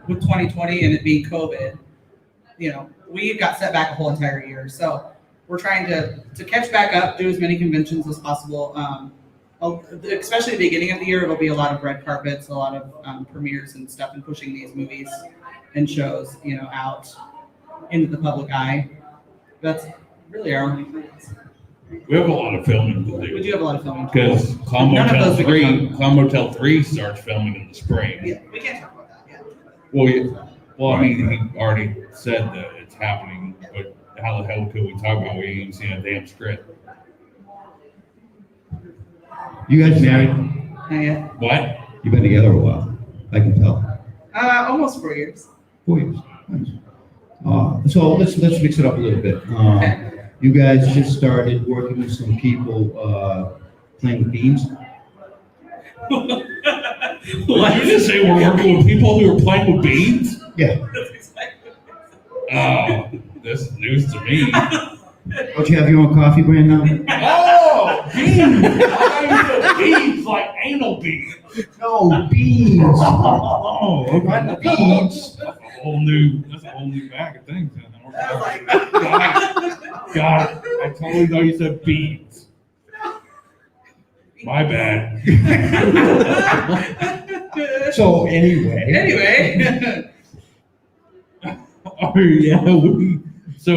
with 2020 and it being COVID, we got set back a whole entire year. So we're trying to catch back up, do as many conventions as possible. Especially at the beginning of the year, it'll be a lot of red carpets, a lot of premieres and stuff, and pushing these movies and shows, out into the public eye. That's really our only plans. We have a lot of filming to do. We do have a lot of filming because Clown Motel 3 starts filming in the spring. Yeah, we can't talk about that yet. Well, I mean, he already said that it's happening, but how the hell could we talk about it? We ain't even seen a damn script. You guys married? Not yet. What? You've been together a while. I can tell. Almost 4 years. 4 years. Nice. So let's mix it up a little bit. Okay. You guys just started working with some people playing with beans. What did you just say? We're working with people who are playing with beans? Yeah. Oh, this is news to me. Don't you have your own coffee brand now? Oh, beans! I thought you said beans like anal beans. No, beans. Oh, okay. Not the beans. That's a whole new bag of things. God, I totally thought you said beans. My bad. So anyway. Oh yeah,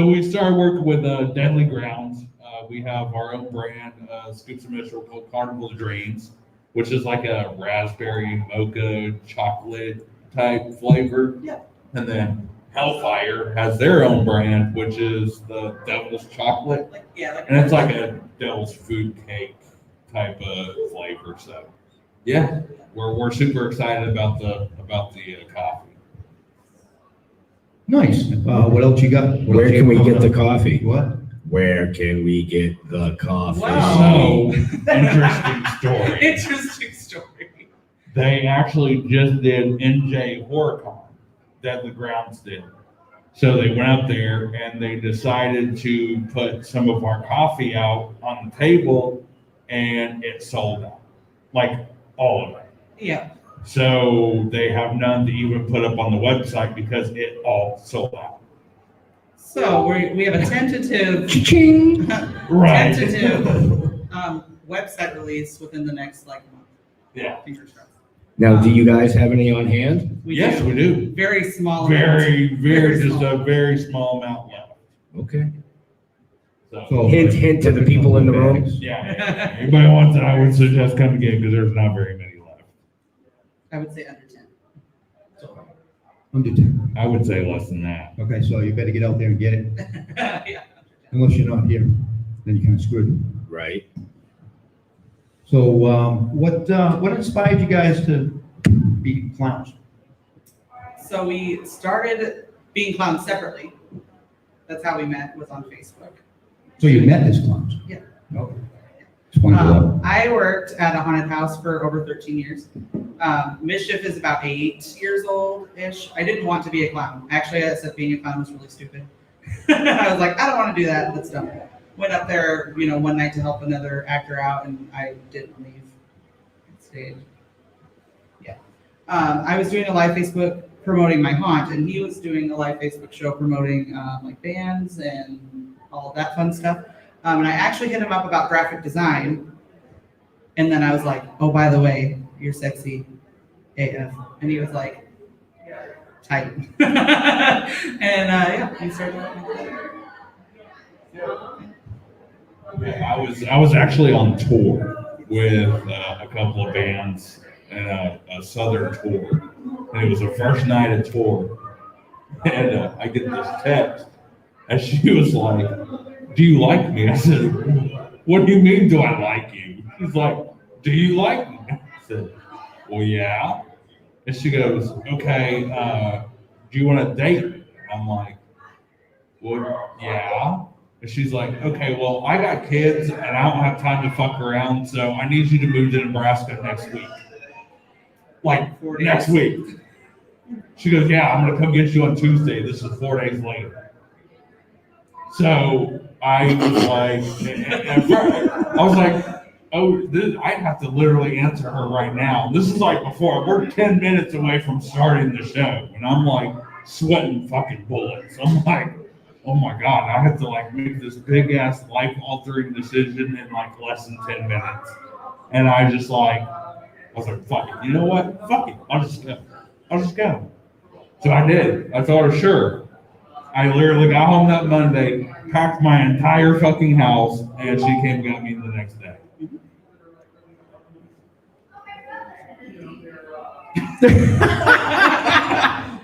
we started working with Deadly Grounds. We have our own brand, Scoops and Mitchell, called Carnival Dreams, which is like a raspberry mocha chocolate type flavor. Yeah. And then Hellfire has their own brand, which is the Devil's Chocolate. And it's like a Devil's Food Cake type of flavor. So yeah, we're super excited about the coffee. Nice. What else you got? Where can we get the coffee? What? Where can we get the coffee? Wow. So interesting story. Interesting story. They actually just did NJ HorrorCon. Deadly Grounds did. So they went up there and they decided to put some of our coffee out on the table, and it sold out, like all of it. Yeah. So they have none to even put up on the website because it all sold out. So we have a tentative Right. website release within the next month. Yeah. Fingers crossed. Now, do you guys have any on hand? Yes, we do. Very small. Very, Very just small. a very small amount left. Okay. So Hint to the people in the room. yeah. Anybody wants it, I would suggest coming again because there's not very many left. I would say under 10. Under 10. I would say less than that. Okay, so you better get out there and get it. Yeah. Unless you're not here, then you kind of screwed. Right. So what inspired you guys to be clowns? So we started being clowns separately. That's how we met, was on Facebook. So you met as clowns? Yeah. Okay. Explain that. I worked at a haunted house for over 13 years. Mischief is about 8 years old-ish. I didn't want to be a clown. Actually, I said being a clown was really stupid. I was like, I don't want to do that. That's dumb. Went up there, one night to help another actor out, and I didn't leave stage. Yeah. I was doing a live Facebook promoting my haunt, and he was doing a live Facebook show promoting bands and all of that fun stuff. And I actually hit him up about graphic design, and then I was like, oh, by the way, you're sexy AF. And he was like, tight. And we started working I was actually on tour with a couple of bands and a southern tour, and it was the first night of tour, and I get this text, and she was like, "Do you like me?" I said, "What do you mean? Do I like you?" She's like, "Do you like me?" I said, "Well, yeah." And she goes, "Okay, do you want to date me?" I'm like, "Well, yeah." And she's like, "Okay, well, I got kids and I don't have time to fuck around, so I need you to move to Nebraska next week." Like, next week. She goes, "Yeah, I'm going to come get you on Tuesday. This is 4 days later." So I was like, I have to literally answer her right now. This is like before, we're 10 minutes away from starting the show, and I'm like sweating fucking bullets. I'm like, oh my God, I have to like make this big ass life altering decision in like less than 10 minutes. And I was like, fuck it. You know what? Fuck it. I'll just go. I'll just go. So I did. I told her, sure. I literally got home that Monday, packed my entire fucking house, and she came and got me the next day.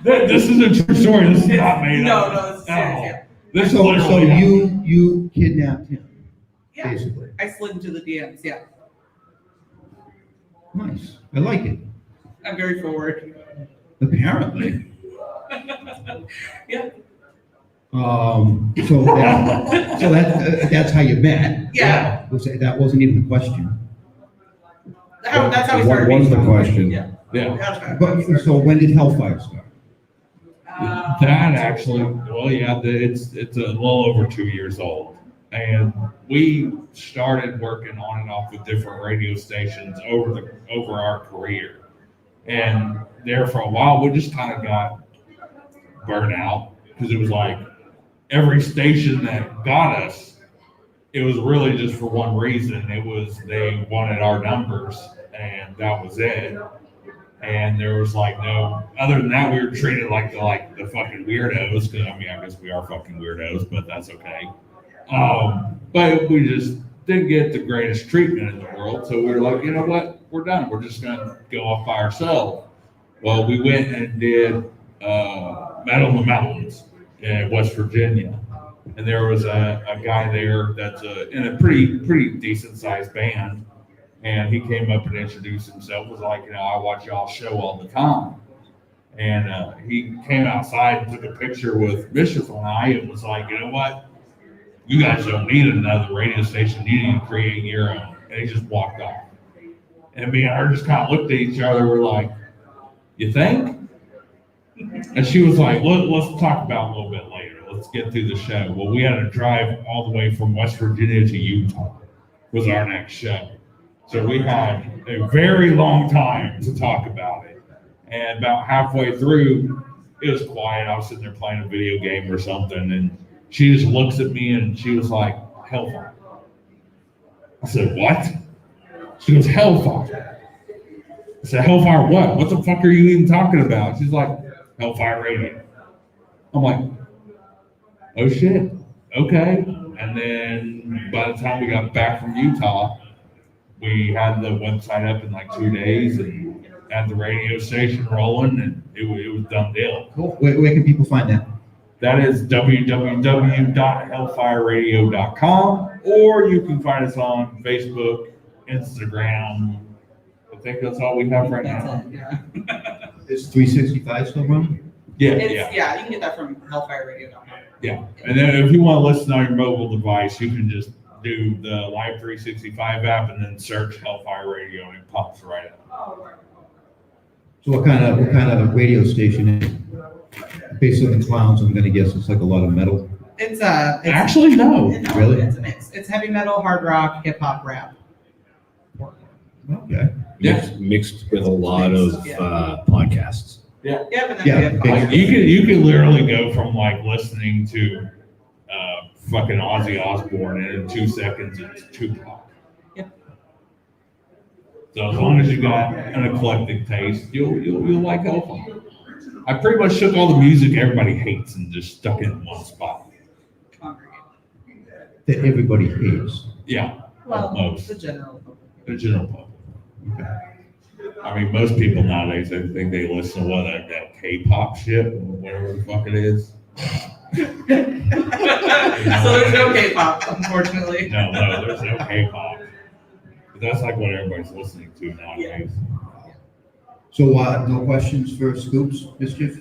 This is a true story. This is not made up. No, this is serious. Yeah. This is So literally you kidnapped him, Yeah. basically. I slid into the DMs. Yeah. Nice. I like it. I'm very forward. Apparently. Yeah. That's how you met. Yeah. That wasn't even the question. That's how we What started. was the being question? Yeah. yeah. But so when did Hellfire start? That actually, well, yeah, it's a little over 2 years old, and we started working on and off with different radio stations over our career, and there for a while we just kind of got burnt out because it was like every station that got us, it was really just for one reason. It was they wanted our numbers, and that was it. And there was like no other than that, we were treated like the fucking weirdos. Because I mean, I guess we are fucking weirdos, but that's okay. But we just didn't get the greatest treatment in the world, so we were like, you know what, we're done. We're just gonna go off by ourselves. Well, we went and did Metal in the Mountains in West Virginia, and there was a guy there that's in a pretty decent sized band. And he came up and introduced himself, was like, I watch y'all show all the time. And he came outside and took a picture with Bishop and I and was like, you know what? You guys don't need another radio station. You need to create your own. And he just walked off. And me and her just kind of looked at each other. We're like, you think? And she was like, let's talk about it a little bit later. Let's get through the show. Well, we had to drive all the way from West Virginia to Utah was our next show. So we had a very long time to talk about it. And about halfway through, it was quiet. I was sitting there playing a video game or something. And she just looks at me and she was like, Hellfire. I said, what? She goes, Hellfire. I said, Hellfire what? What the fuck are you even talking about? She's like, Hellfire Radio. I'm like, oh shit. Okay. And then by the time we got back from Utah, we had the website up in like 2 days and had the radio station rolling, and it was done deal. Cool. Where can people find that? That is www.hellfireradio.com, or you can find us on Facebook, Instagram. I think that's all we have right now. Yeah. Is 365 still running? Yeah, You can get that from hellfireradio.com. yeah. And then if you want to listen on your mobile device, you can just do the Live 365 app and then search Hellfire Radio and it pops right up. So what kind of radio station is it? Based on the clowns, I'm gonna guess it's like a lot of metal. It's Actually, no. Really? It's a mix. It's heavy metal, hard rock, hip hop, rap. Okay. Yeah. Mixed with a lot of podcasts. Yeah, but then Yeah. we have Like you can literally go from like listening to fucking Ozzy Osbourne and in 2 seconds it's Tupac. Yep. So as long as you got an eclectic taste, you'll like Hellfire. I pretty much took all the music everybody hates and just stuck it in one spot. That everybody hates. Yeah. Well, most. the general public. The general public. I mean, most people nowadays, they think they listen to that K-pop shit, whatever the fuck it is. So there's no K-pop, unfortunately. No, there's no K-pop. But that's like what everybody's listening to nowadays. So no questions for Scoops, Mischief?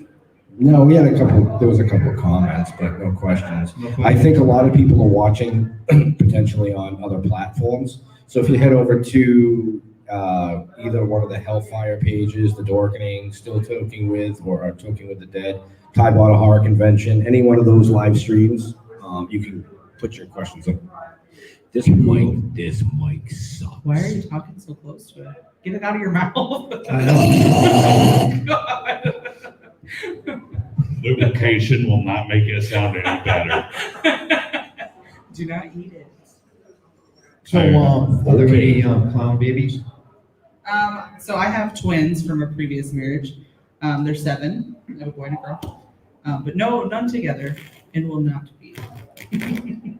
No, there was a couple of comments, but no questions. No I questions? think a lot of people are watching potentially on other platforms. So if you head over to either one of the Hellfire pages, the Dorkening, Still Toking With, or Toking with the Dead, Tidewater Horror Convention, any one of those live streams, you can put your questions up. This mic sucks. Why are you talking so close to it? Get it out of your mouth. I know. God. Lubrication will not make it sound any better. Do not eat it. So, are there any clown babies? So I have twins from a previous marriage. They're 7. I have a boy and a girl. But no, none together, and will not be.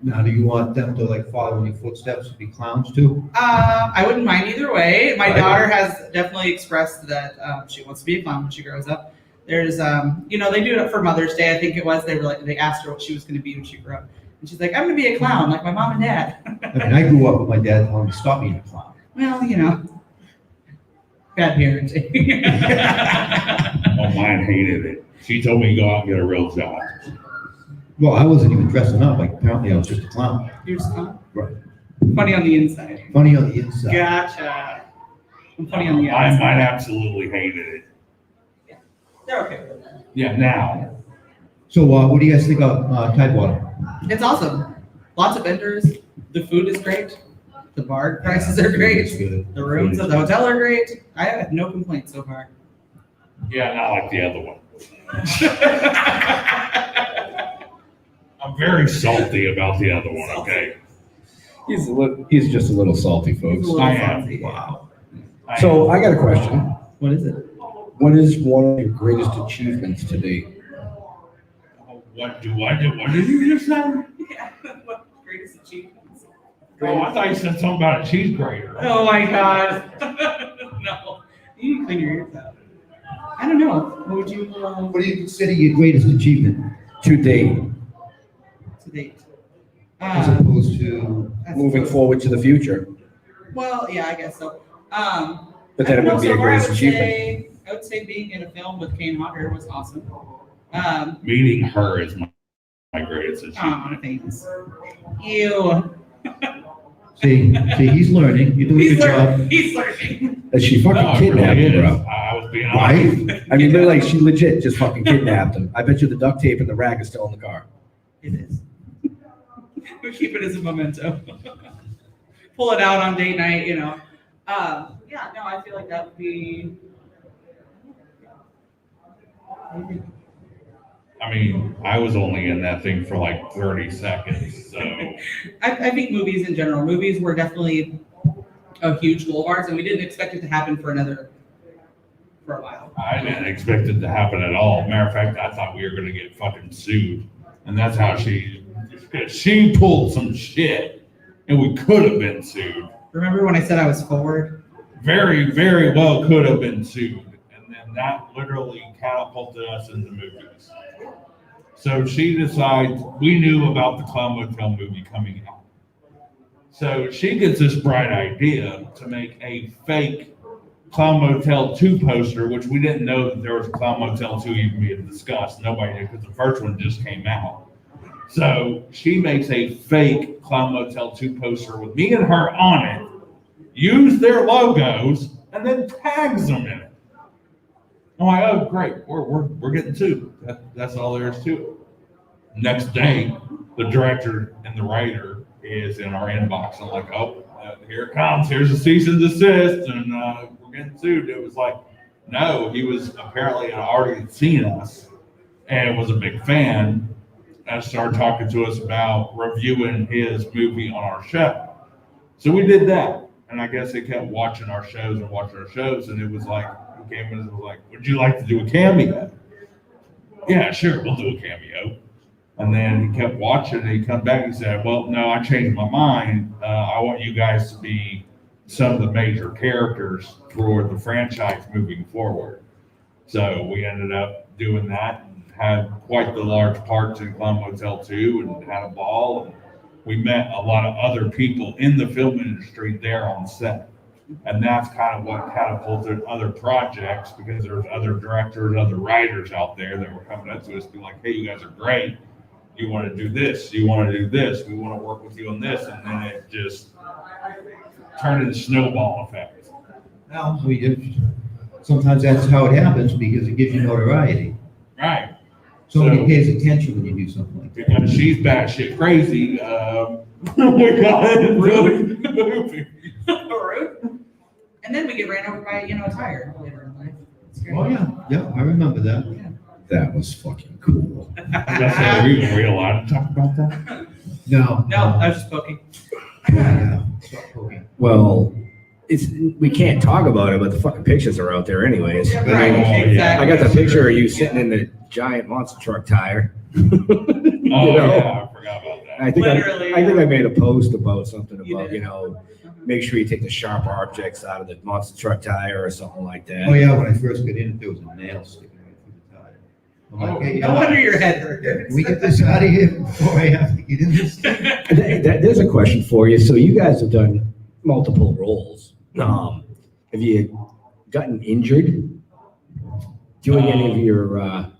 Now, do you want them to like follow in your footsteps and be clowns too? I wouldn't mind either way. My Right. daughter has definitely expressed that she wants to be a clown when she grows up. There's, they do it for Mother's Day. I think it was. They asked her what she was going to be when she grew up, and she's like, "I'm going to be a clown, like my mom and dad." I mean, I grew up with my dad telling me to stop being a clown. Well, bad parenting. Oh, mine hated it. She told me to go out and get a real job. Well, I wasn't even dressing up. Like, apparently I was just a clown. You're just clown? Right. Funny on the inside. Funny on the inside. Gotcha. I'm funny on the Mine outside. absolutely hated it. They're okay with it. Yeah, now. So, what do you guys think of Tidewater? It's awesome. Lots of vendors. The food is great. The bar prices are great. It's good. The rooms at the hotel are great. I have no complaints so far. Yeah, not like the other one. I'm very salty about the other one, okay? He's just a little salty, folks. I am. Wow. So I got a question. What is it? What is one of your greatest achievements to date? What do I do? What did you just say? Yeah. What greatest achievements? Oh, I thought you said something about a cheese grater. Oh my god. No. You need to clean your ears out. I don't know. What would you What do you consider your greatest achievement To date, to date? as opposed to? moving forward to the future. Well, yeah, I guess so. But then it would be a greatest achievement. I would say being in a film with Kane Hodder was awesome. Meeting her is my greatest achievement. Thanks. Ew. See, he's learning. You're doing a good job. He's learning. That she fucking No, it kidnapped really him, is. bro. I was being honest. Right? I mean, they're like, she legit just fucking kidnapped him. I bet you the duct tape and the rag is still in the car. It is. We keep it as a memento. Pull it out on date night, Yeah, no, I feel like that would be. I mean, I was only in that thing for like 30 seconds, so. I think movies in general. Movies were definitely a huge goal of ours, and we didn't expect it to happen for a while. I didn't expect it to happen at all. Matter of fact, I thought we were gonna get fucking sued. And that's how she pulled some shit, and we could have been sued. Remember when I said I was forward? Very, very well could have been sued. And then that literally catapulted us into movies. So she decides, we knew about the Clown Motel movie coming out. So she gets this bright idea to make a fake Clown Motel 2 poster, which we didn't know that there was a Clown Motel 2 even being discussed. Nobody did, because the first one just came out. So she makes a fake Clown Motel 2 poster with me and her on it, use their logos, and then tags them in it. I'm like, oh, great, we're getting sued. That's all there is to it. Next day, the director and the writer is in our inbox. I'm like, oh, here it comes. Here's a cease and desist, and we're getting sued. It was like, no, he was apparently already seen us and was a big fan and started talking to us about reviewing his movie on our show. So we did that. And I guess they kept watching our shows, and it was like, he came in and was like, would you like to do a cameo? Yeah, sure, we'll do a cameo. And then he kept watching, and he come back and said, well, no, I changed my mind. I want you guys to be some of the major characters for the franchise moving forward. So we ended up doing that and had quite the large parts in Clown Motel 2 and had a ball. And we met a lot of other people in the film industry there on set. And that's kind of what catapulted other projects, because there's other directors, other writers out there that were coming up to us, being like, hey, you guys are great. You want to do this, you want to do this, we want to work with you on this. And then it just turned into snowball effect. Sometimes that's how it happens because it gives you notoriety. Right. Somebody pays attention when you do something like that. Because she's batshit crazy, we got into the movie. Rude. And then we get ran over by, a tire later in life. It's great. Oh, yeah, I remember that. Yeah. That was fucking cool. Are we allowed to talk about that? No. No, I was just poking. Yeah. Stop poking. Well, we can't talk about it, but the fucking pictures are out there anyways. Yeah, Oh, right, yeah. exactly. I got the picture of you sitting in the giant monster truck tire. Oh, yeah, I forgot about that. I think Literally, I think I made a post about something You about, did. make sure you take the sharp objects out of the monster truck tire or something like that. Oh, yeah, when I first got in, there was a nail sticking right through the tire. I'm like, hey, No wonder your head hurt. can we get this out of here before I have to get in this thing? There's a question for you. So you guys have done multiple roles. Have you gotten injured doing any of your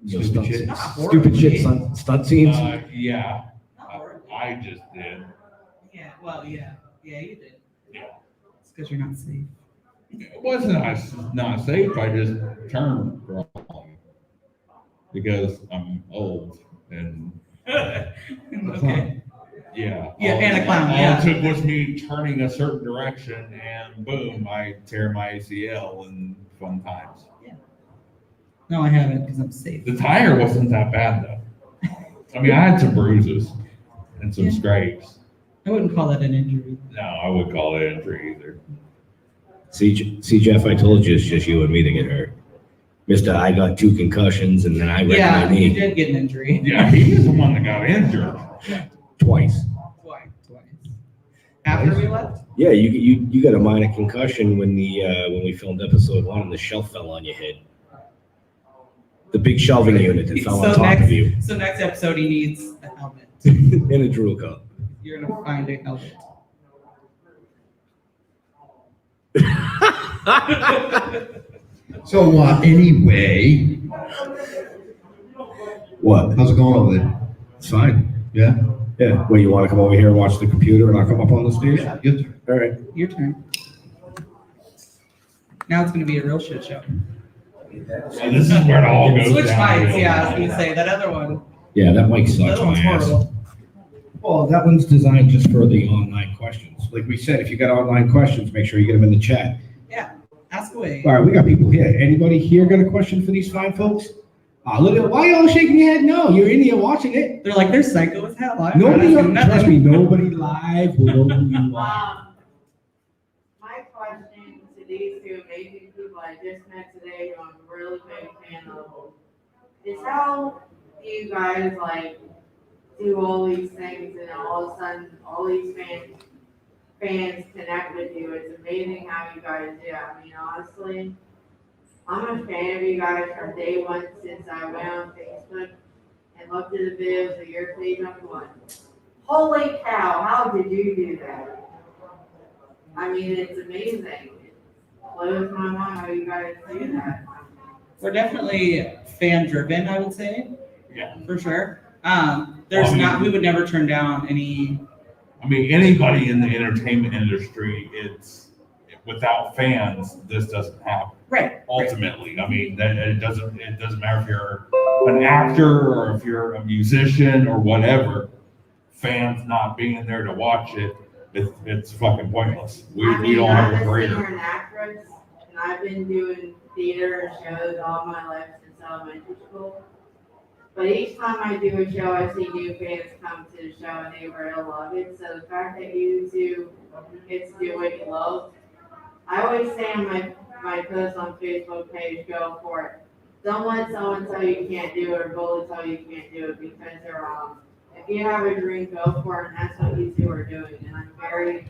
Stupid shit. Not stupid horribly. shit stunt scenes? Yeah, Not horribly. I just did. Yeah, well, yeah, you did. Yeah. It's because you're not safe. It wasn't not safe, I just turned wrong. Because I'm old and Okay. yeah. Yeah, all- and a clown, All yeah. it took was me turning a certain direction and boom, I tear my ACL and fun times. No, I haven't because I'm safe. The tire wasn't that bad though. I mean, I had some bruises and some Yeah. scrapes. I wouldn't call that an injury. No, I wouldn't call it injury either. See, Jeff, I told you it's just you and me to get hurt. Mister, I got 2 concussions and then I wrecked Yeah, my you knee did get an injury. Yeah, he's the one that got injured. twice. Twice. After we left? Yeah, you got a minor concussion when we filmed episode 1 and the shelf fell on your head. The big shelving unit that fell on top of you So next episode, he needs a helmet. in a drool cup. You're gonna find a helmet. So, anyway, What? how's it going over there? It's fine. Yeah? Yeah. Well, you want to come over here and watch the computer and I'll come up on the stage? Yeah, your turn. All right. Your turn. Now it's gonna be a real shit show. So this is where it all goes Switch down. mics, yeah, I was gonna say, that other one. Yeah, that mic sucks That my one's ass. horrible. Well, that one's designed just for the online questions. Like we said, if you got online questions, make sure you get them in the chat. Ask away. All right, we got people here. Anybody here got a question for these fine folks? Look at why y'all shaking your head? No, you're in here watching it. They're like, they're psycho as hell. I'm Nobody, not asking nothing. trust me, nobody live will know who you are. My question to these 2 amazing people I just met today, who I'm a really big fan of, is how you guys do all these things and all of a sudden all these fans connect with you. It's amazing how you guys do. I mean, honestly, I'm a fan of you guys from day one since I went on Facebook and looked at the videos of your page. I'm going, holy cow, how did you do that? I mean, it's amazing. It blows my mind how you guys do that. We're definitely fan driven, I would say. Yeah. For sure. We would never turn down any. I mean, anybody in the entertainment industry, it's without fans, this doesn't happen. Right. Ultimately, I mean, that it doesn't matter if you're an actor or if you're a musician or whatever. Fans not being there to watch it's fucking pointless. We don't have a I'm a career. singer and actress, and I've been doing theater and shows all my life since elementary school. But each time I do a show, I see new fans come to the show and they really love it. So the fact that you 2 get to do what you love, I always say on my post on Facebook page, go for it. Don't let someone tell you you can't do it or bully tell you you can't do it because they're wrong. If you have a dream, go for it, and that's what you 2 are doing. And I'm very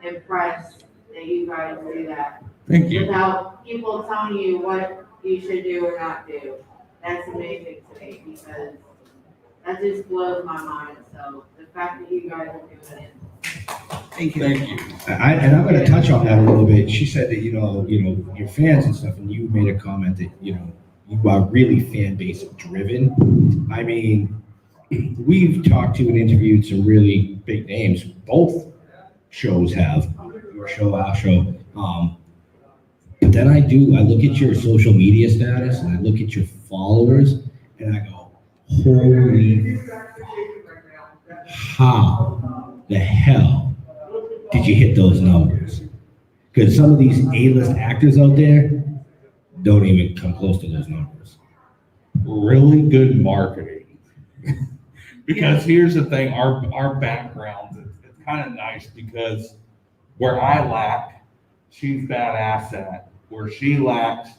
impressed that you guys do that. Thank you. Without people telling you what you should do or not do. That's amazing to me because that just blows my mind. So the fact that you guys are doing it. Thank you. Thank you. And I'm going to touch on that a little bit. She said that, your fans and stuff, and you made a comment that, you are really fan base driven. I mean, we've talked to and interviewed some really big names. Both shows have, your show, our show. But then I look at your social media status and I look at your followers and I go, holy, how the hell did you hit those numbers? Because some of these A-list actors out there don't even come close to those numbers. Really good marketing. Because here's the thing, our backgrounds, it's kind of nice because where I lack, she's badass at. Where she lacks,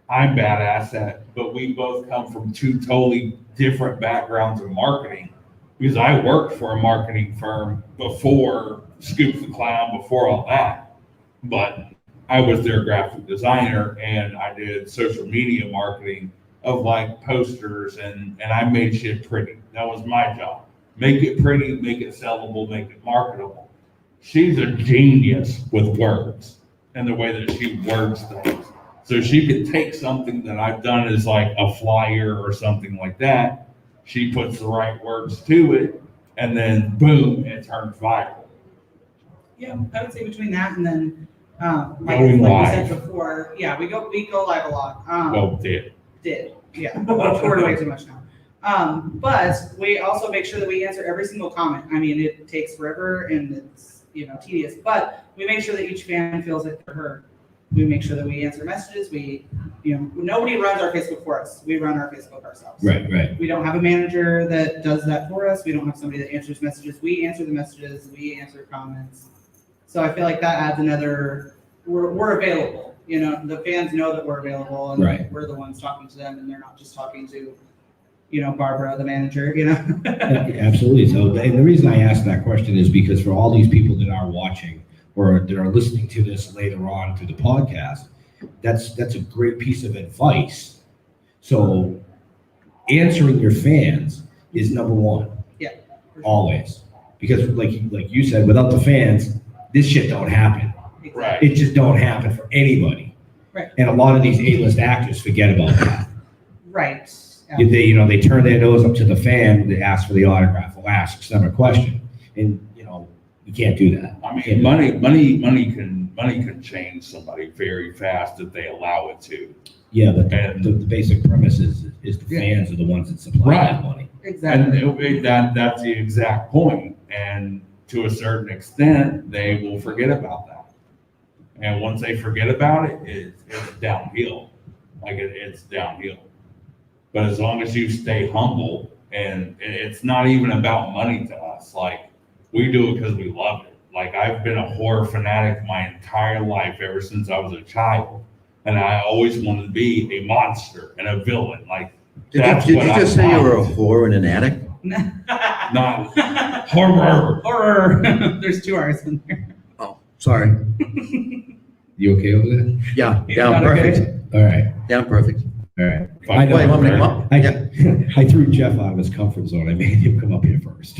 I'm badass at. But we both come from two totally different backgrounds in marketing. Because I worked for a marketing firm before Scoop the Clown, before all that. But I was their graphic designer and I did social media marketing of like posters and I made shit pretty. That was my job. Make it pretty, make it sellable, make it marketable. She's a genius with words and the way that she words things. So she could take something that I've done as like a flyer or something like that. She puts the right words to it and then boom, it turns viral. Yeah, I would say between that and then, Going like we live. said before, yeah, we go live a lot. Well, did. Yeah, we're way too much now. But we also make sure that we answer every single comment. I mean, it takes forever and it's, tedious, but we make sure that each fan feels like they're heard. We make sure that we answer messages. Nobody runs our Facebook for us. We run our Facebook ourselves. Right. We don't have a manager that does that for us. We don't have somebody that answers messages. We answer the messages. We answer comments. So I feel like that adds another, we're available. The fans know that we're available and Right. we're the ones talking to them and they're not just talking to, Barbara, the manager, Absolutely. So, and the reason I asked that question is because for all these people that are watching or that are listening to this later on through the podcast, that's a great piece of advice. So, answering your fans is number one. Yeah. For sure. Always, because like you said, without the fans, this shit don't happen. Right. It just don't happen for anybody. Right. And a lot of these A-list actors forget about that. Right. They turn their nose up to the fan, they ask for the autograph, or ask them a question, and you can't do that. I mean, money can change somebody very fast if they allow it to. Yeah, but And- the basic premise is the fans are the ones that supply Right. that money. Exactly. And that's the exact point. And to a certain extent, they will forget about that. And once they forget about it, it's downhill. It's downhill. But as long as you stay humble, and it's not even about money to us. Like, we do it because we love it. Like, I've been a horror fanatic my entire life, ever since I was a child. And I always wanted to be a monster and a villain. Like, Did you just say you were a whore and an addict? not horror. Horror. There's 2 R's in there. Oh, sorry. You okay over there? Yeah, You down got it, perfect. All right. Down perfect. All right. Fine. I know. Wait, you want me to come up? I threw Jeff out of his comfort zone. I made him come up here first.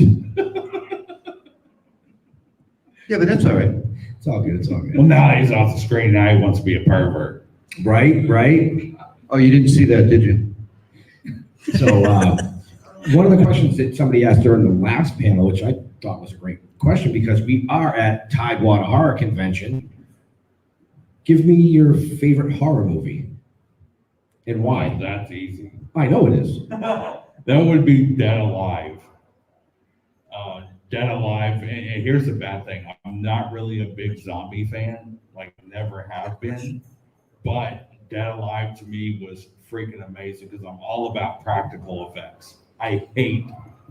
Yeah, but that's all right. It's all good. It's all Well, good. now he's off the screen. Now he wants to be a pervert. Right. Oh, you didn't see that, did you? So one of the questions that somebody asked during the last panel, which I thought was a great question, because we are at Tidewater Horror Convention. Give me your favorite horror movie and why. That's easy. I know it is. That would be Dead Alive. Dead Alive, and here's the bad thing. I'm not really a big zombie fan, like never have been, but Dead Alive to me was freaking amazing because I'm all about practical effects. I hate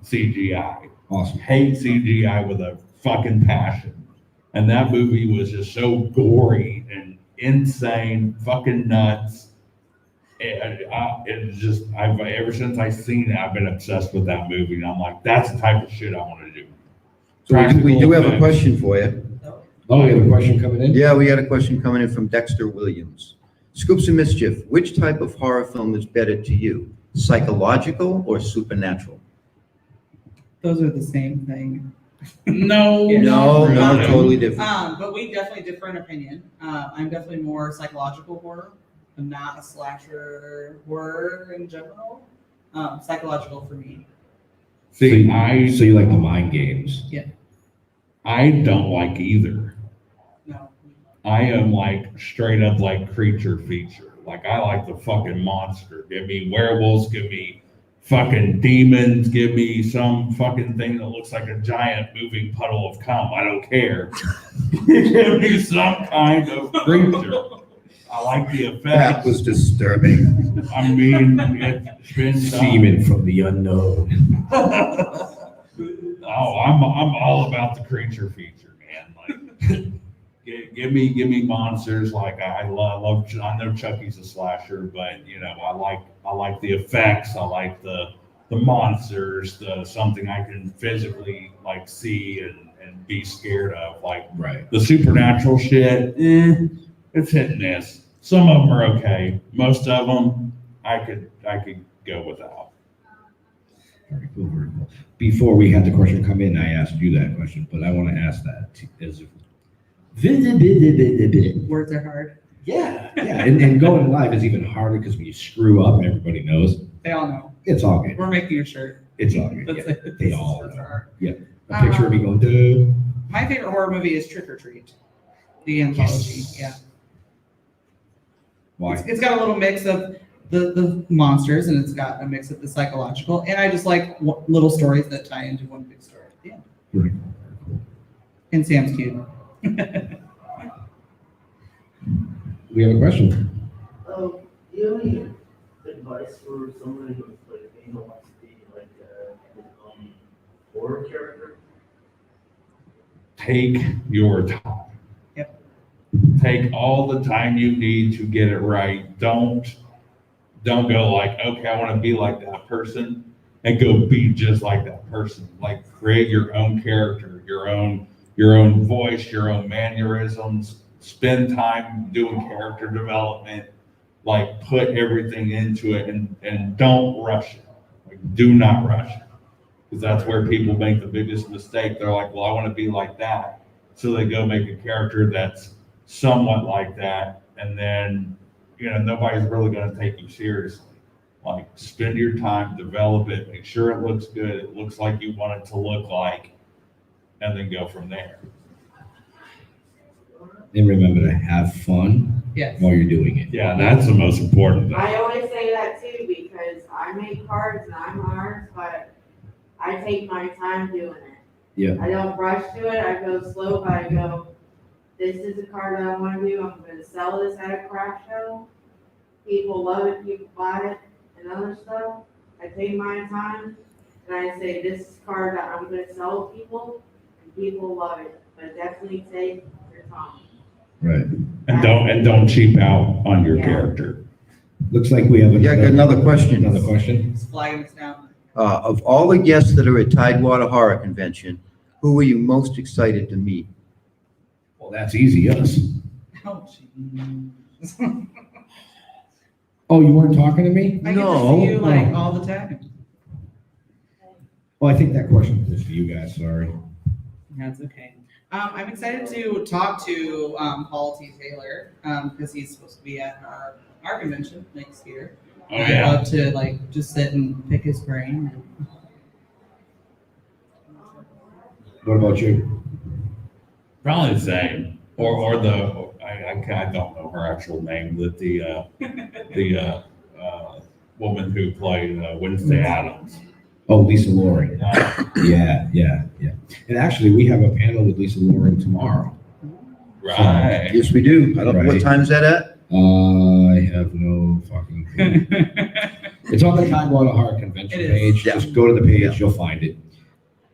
CGI. Awesome. Hate CGI with a fucking passion. And that movie was just so gory and insane, fucking nuts. It's just, ever since I've seen it, I've been obsessed with that movie. And I'm like, that's the type of shit I want to do. So we do have a Practical question for you. Oh, we have a question coming in? Yeah, we got a question coming in from Dexter Williams. Scoops and Mischief, which type of horror film is better to you? Psychological or supernatural? Those are the same thing. No, Yeah. No, not really. totally different. But we definitely differ in opinion. I'm definitely more psychological horror. I'm not a slasher horror in general. Psychological for me. See, So you like the mind games? I don't like either. No. I am like straight up like creature feature. Like I like the fucking monster. Give me werewolves, give me fucking demons, give me some fucking thing that looks like a giant moving puddle of cum. I don't care. Give me some kind of creature. I like the effects. That was disturbing. I mean, it's been Semen from the unknown. Oh, I'm all about the creature feature, man. Like, give me monsters. Like I love. I know Chucky's a slasher, but you know, I like the effects. I like the monsters. The something I can physically like see and be scared of. Like Right. the supernatural shit. It's hit and miss. Some of them are okay. Most of them, I could go without. Very cool, very cool. Before we had the question come in, I asked you that question, but I want to ask that as Words are hard. yeah, and going live is even harder because when you screw up, everybody knows. They all know. It's all good. We're making a shirt. It's all good. That's Yeah. it. They all Words know. are hard. Yeah. A picture of me going, duh. My favorite horror movie is Trick or Treat, the anthology. Yeah, Why? it's got a little mix of the monsters, and it's got a mix of the psychological, and I just like little stories that tie into one big story. Yeah, Very and Sam's cute. We have a question. Do you have any advice for somebody who's like, wants to be like a horror character? Take your time. Yep. Take all the time you need to get it right. Don't go like, okay, I want to be like that person, and go be just like that person. Like create your own character, your own voice, your own mannerisms. Spend time doing character development. Like put everything into it and don't rush it. Like do not rush it. Because that's where people make the biggest mistake. They're like, well, I want to be like that. So they go make a character that's somewhat like that. And then, you know, nobody's really going to take you seriously. Like spend your time, develop it, make sure it looks good. It looks like you want it to look like, and then go from there. And remember to have fun Yes. while you're doing it. Yeah, that's the most important thing. I always say that too, because I make cards and I'm an artist, but I take my time doing it. Yeah. I don't rush to it, I go slow, but I go, this is a card that I wanna do, I'm gonna sell this at a craft show. People love it, people buy it, and other stuff. I take my time, and I say, this is a card that I'm gonna sell to people, and people love it, but definitely take your time. Right. And don't cheap out on your Yeah. character. Looks like we have Yeah, got another question. Another question. Just flagging us down. Of all the guests that are at Tidewater Horror Convention, who are you most excited to meet? Well, that's easy, us. Oh, jeez. Oh, you weren't talking to me? I get to No. see you like all the time. Well, I think that question was for you guys, sorry. That's okay. I'm excited to talk to Paul T. Taylor because he's supposed to be at our convention next year. Oh, I'd yeah. love to like just sit and pick his brain. What about you? Probably the same. Or the I don't know her actual name, but the woman who played Wednesday Addams. Oh, Lisa Loring. Uh, Yeah. And actually, we have a panel with Lisa Loring tomorrow. right. Yes, we do. I don't, what Right. time is that at? I have no fucking clue. It's on the Tidewater Horror Convention It is. page. Yeah. Just go to the page, you'll find it.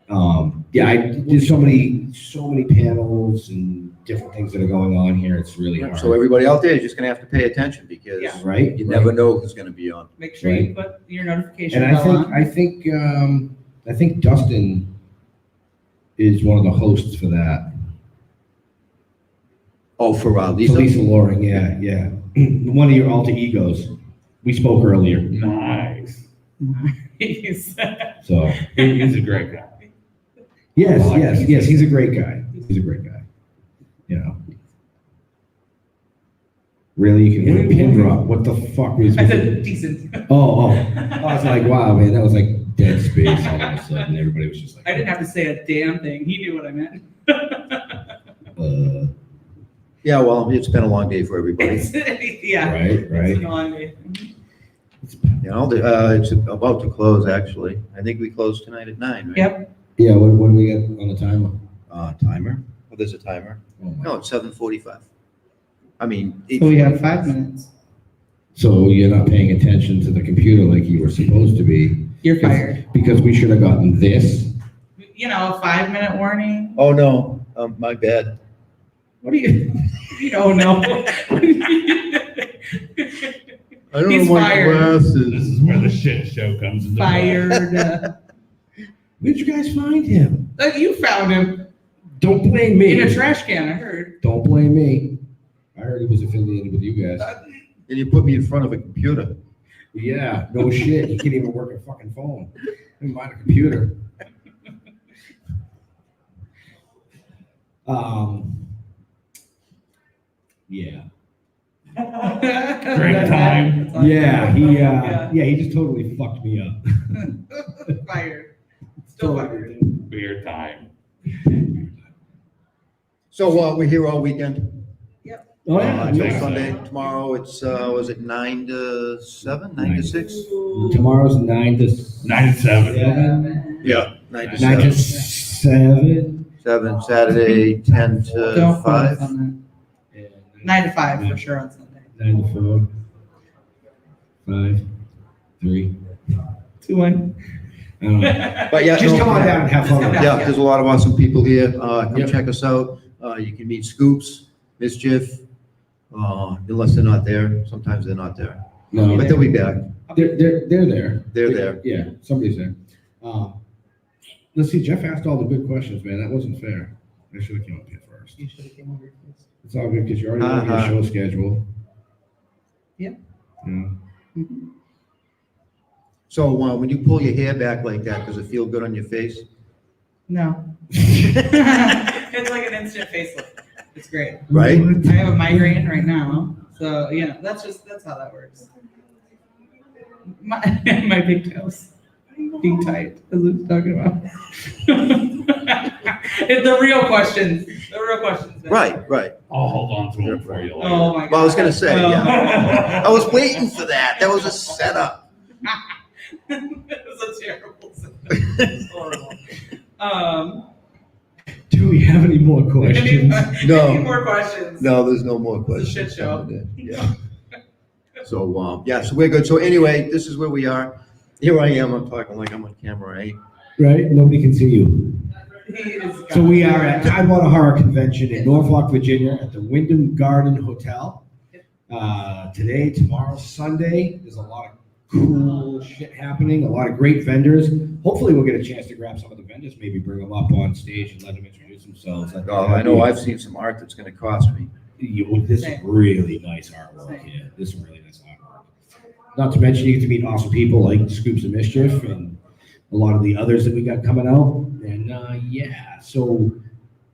There's so many panels and different things that are going on here. It's really hard. So everybody out there is just gonna have to pay attention because Yeah. Right? you never know who's gonna be on. Make sure you Right. put your notification And bell on. I think Dustin is one of the hosts for that. Oh, for For Lisa? Lisa Loring, yeah. One of your alter egos. We spoke earlier, Nice. Nice. so. He's a great guy. Yes, he's a great guy. He's a great guy. You know. Really, you can hit a pin drop. What the fuck was I said decent. Oh, I was like, wow, man, that was like dead space all of a sudden. Everybody was just like, I didn't have to say a damn thing. He knew what I meant. Yeah, well, it's been a long day for everybody. Yeah. Right, It's right. been a long day. You know, it's about to close, actually. I think we close tonight at 9, right? Yep. Yeah, what do we get on the timer? Timer? Oh, there's a timer? Oh my- No, it's 7:45. I mean. So we have 8:45. 5 minutes. So you're not paying attention to the computer like you were supposed to be? You're fired. Because we should have gotten this. You know, a 5-minute warning. Oh, no, my bad. What do you don't know? I don't He's know my fired. This glasses. is where the shit show comes into play. Fired. Where'd you guys find him? You found him Don't blame me. in a trash can, I heard. Don't blame me. I heard he was affiliated with you guys. And you put me in front of a computer. Yeah, no shit. He can't even work a fucking phone. Never mind a computer. Yeah. Great time. Yeah, he just totally fucked me up. Fired. Still fired. Beer time. So, we're here all weekend. Oh, Until yeah. Sunday. Tomorrow, it's, was it 9 to 7, 9 to 6? Tomorrow's 9 to 9 to 7. 7. Yeah, 9 to 9 to 7. 7. Saturday, 10 to Don't quote us 5. on that. 9 to 5 for sure on Sunday. 9 to 4. 5. 3. 2, 1. I don't know. But yeah, Just no, come on down and have fun. with us. Yeah, there's a lot of awesome people here. Come Yep. check us out. You can meet Scoops, Mischief, unless they're not there. Sometimes they're not there. No, But they'll be back. they're there. They're there. Yeah, somebody's there. Let's see, Jeff asked all the good questions, man. That wasn't fair. I should have came up here first. You should have came over first. It's all good because you already know your Uh-huh. show schedule. Yeah. Yeah. So when you pull your hair back like that, does it feel good on your face? No. It's like an instant facelift. It's great. Right? I have a migraine right now. So, that's how that works. My pigtails. Being tight, as Luke's talking about. It's the real questions. The real questions. man. Right. I'll hold on to them for you later. Oh my god. Well, I was gonna say, yeah. I Oh. was waiting for that. That was a setup. It was a terrible sentence. It's horrible. Do we have any more questions? No. Any more questions? No, there's no more It's a questions. shit show. Yeah. So, so we're good. So anyway, this is where we are. Here I am. I'm talking like I'm on camera, eh? Right? Nobody can see you. He is So we are at Tidewater Horror Convention in Norfolk, Virginia at the Wyndham Garden Hotel. Today, tomorrow, Sunday, there's a lot of cool shit happening, a lot of great vendors. Hopefully we'll get a chance to grab some of the vendors, maybe bring them up on stage and let them introduce themselves. I know I've seen some art that's gonna cost me. This is really nice artwork here. This is really nice artwork. Not to mention you get to meet awesome people like Scoops and Mischief and a lot of the others that we got coming out. And so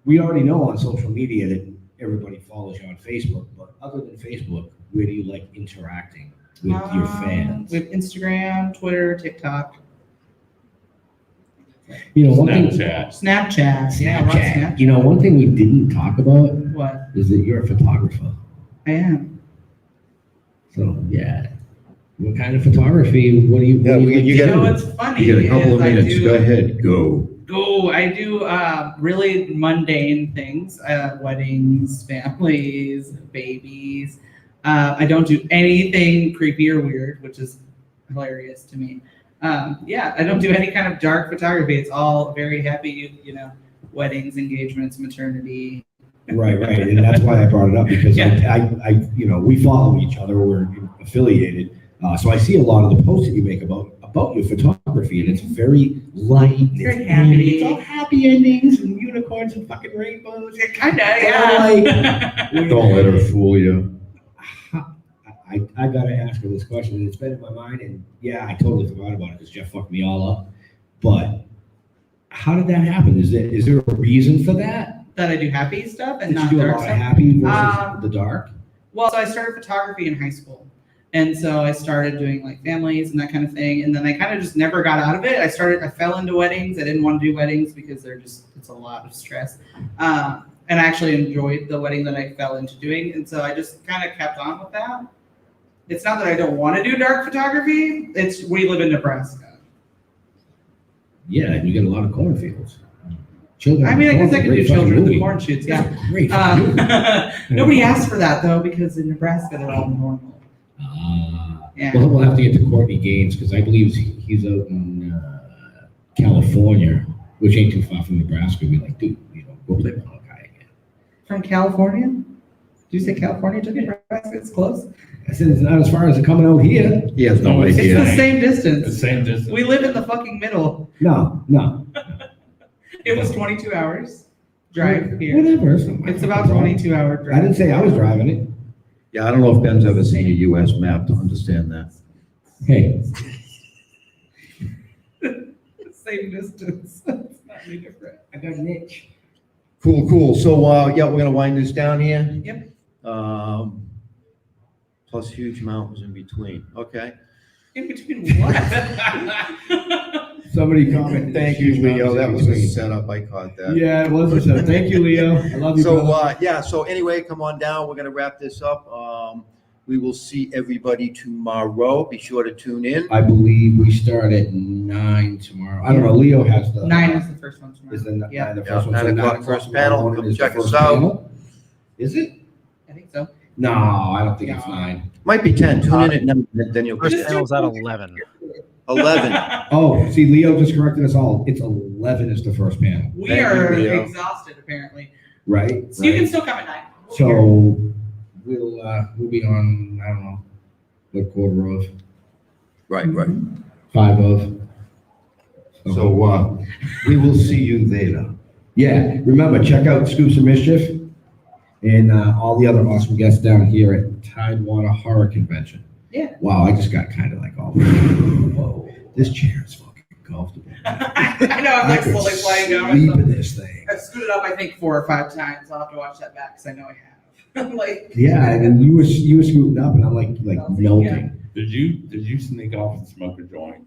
we already know on social media that everybody follows you on Facebook, but other than Facebook, where do you like interacting with your fans? With Instagram, Twitter, TikTok, One thing, Snapchat. Snapchat. Yeah, lots of Snapchat. One thing we didn't talk about What? is that you're a photographer. I am. So what kind of photography? What do you? Yeah, what do you like you to get- do? What's funny You get a couple of is I minutes. do- Go ahead, go. I do really mundane things, weddings, families, babies. I don't do anything creepy or weird, which is hilarious to me. I don't do any kind of dark photography. It's all very happy, weddings, engagements, maternity. Right, and that's why I brought it up because Yeah. I we follow each other. We're affiliated, so I see a lot of the posts that you make about your photography, and it's very light. Very it's happy. It's all happy endings and unicorns and fucking rainbows. Kinda, yeah. Don't let her fool you. I gotta ask her this question, and it's been in my mind, and I totally forgot about it because Jeff fucked me all up. But how did that happen? Is there a reason for that? That I do happy stuff and Did not you do a dark lot of stuff. happy versus the dark? Well, so I started photography in high school. And so I started doing like families and that kind of thing. And then I kind of just never got out of it. I fell into weddings. I didn't want to do weddings because it's a lot of stress. I and I actually enjoyed the wedding that I fell into doing, and so I just kind of kept on with that. It's not that I don't want to do dark photography. It's we live in Nebraska. Yeah, and you get a lot of cornfields. Children. I mean, I guess I could do Great fucking children in the movie. corn shoots. Yeah. Great. Nobody asked for that though, because in Nebraska they're all normal. Yeah. Well, we'll have to get to Courtney Gaines because I believe he's out in California, which ain't too far from Nebraska. Be like, dude, go play Malachi again. From California? Did you say California to Nebraska? It's close. I said it's not as far as it coming out here. He has no It's idea. the same The distance. same distance. We live in the fucking middle. No. It was 22 hours drive here. Whatever. It's about 22-hour drive. I didn't say I was driving it. Yeah, I don't know if Ben's ever seen a US map to understand that. Hey, Same distance. It's not any different. I got an itch. Cool. So, yeah, we're gonna wind this down here. Yep. Plus huge mountains in between. Okay. In between what? Somebody commented. Thank you, Leo. That was a setup. I caught that. Yeah, it was a setup. Thank you, Leo. I love you. So, brother. yeah, so anyway, come on down. We're gonna wrap this up. We will see everybody tomorrow. Be sure to tune in. I believe we start at 9 tomorrow. I don't know. Leo has the 9 is the first one tomorrow. Is the Yeah. 9 the Yeah, first one? 9 So o'clock 9 first tomorrow panel. morning Come is the check us first out. panel? Is it? I think so. No, I don't think it's 9. Might be 10. Tune in at 9, then you'll First get panel's at 11. 11. Oh, see, Leo just corrected us all. It's 11 is the first panel, We Thank you, are Leo. exhausted apparently. right? So you Right. can still come at 9. So we'll be on, I don't know, what quarter of, Right. 5 of. So, we will see you there. Yeah, remember, check out Scoops of Mischief and all the other awesome guests down here at Tidewater Horror Convention. Yeah. Wow, I just got kind of like, oh, whoa, this chair is fucking comfortable. I know, I'm like I could slowly flying down sleep myself. in this thing. I've scooted up I think 4 or 5 times. I'll have to watch that back because I know I have. Like Yeah, and you were scooting up, and I'm like melting. Did you sneak off and smoke a joint?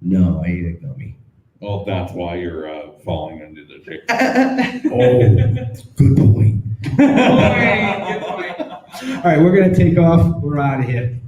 No, I ate a gummy. Well, that's why you're falling into the chair. Oh, good point. Good point. All right, we're gonna take off. We're out of here.